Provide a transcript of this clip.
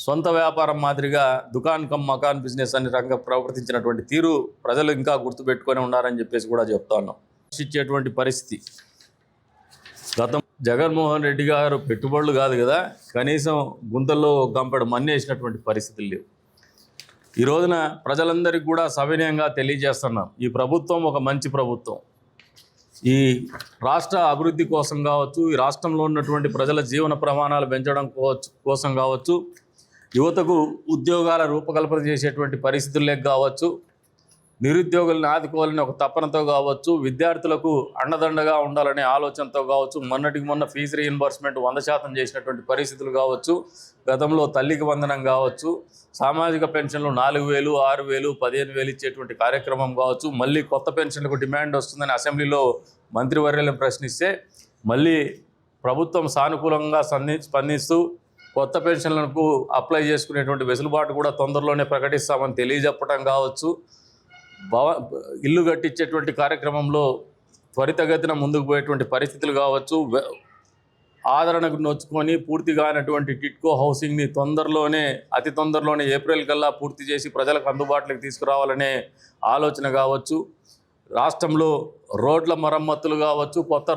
సొంత వ్యాపారం మాదిరిగా దుకాన్ కమ్ మకాన్ బిజినెస్ అని రంగ ప్రవర్తించినటువంటి తీరు ప్రజలు ఇంకా గుర్తుపెట్టుకొని ఉన్నారని చెప్పేసి కూడా చెప్తా ఉన్నాం. ఇచ్చేటువంటి పరిస్థితి గతం జగన్మోహన్ రెడ్డి గారు పెట్టుబడులు కాదు కదా, కనీసం గుంతల్లో గంపెడు మన్ను వేసినటువంటి పరిస్థితులు లేవు. ఈ రోజున ప్రజలందరికీ కూడా సవినయంగా తెలియజేస్తున్నాం, ఈ ప్రభుత్వం ఒక మంచి ప్రభుత్వం. ఈ రాష్ట్ర అభివృద్ధి కోసం కావచ్చు, ఈ రాష్ట్రంలో ఉన్నటువంటి ప్రజల జీవన ప్రమాణాలు పెంచడం కోసం కావచ్చు, యువతకు ఉద్యోగాల రూపకల్పన చేసేటువంటి పరిస్థితుల్లోకి కావచ్చు, నిరుద్యోగులను ఆదుకోవాలని ఒక తపనతో కావచ్చు, విద్యార్థులకు అండదండగా ఉండాలనే ఆలోచనతో కావచ్చు, మొన్నటికి మొన్న ఫీజు రీఇంబర్స్మెంట్ 100% చేసినటువంటి పరిస్థితులు కావచ్చు, గతంలో తల్లికి వందనం కావచ్చు, సామాజిక పెన్షన్లు 4,000, 6,000, 15,000 ఇచ్చేటువంటి కార్యక్రమం కావచ్చు, మళ్ళీ కొత్త పెన్షన్లకు డిమాండ్ వస్తుందని అసెంబ్లీలో మంత్రివర్యులను ప్రశ్నిస్తే మళ్ళీ ప్రభుత్వం సానుకూలంగా స్పందిస్తూ కొత్త పెన్షన్లకు అప్లై చేసుకునేటువంటి వెసులుబాటు కూడా తొందరలోనే ప్రకటిస్తామని తెలియజెప్పడం కావచ్చు, ఇల్లు కట్టించేటువంటి కార్యక్రమంలో త్వరితగతిన ముందుకు పోయేటువంటి పరిస్థితులు కావచ్చు, ఆదరణకు నొచ్చుకొని పూర్తి కానటువంటి టిట్కో హౌసింగ్ని అతి తొందరలోనే ఏప్రిల్ కల్లా పూర్తి చేసి ప్రజలకు అందుబాటులోకి తీసుకురావాలనే ఆలోచన కావచ్చు, రాష్ట్రంలో రోడ్ల మరమ్మతులు కావచ్చు, కొత్త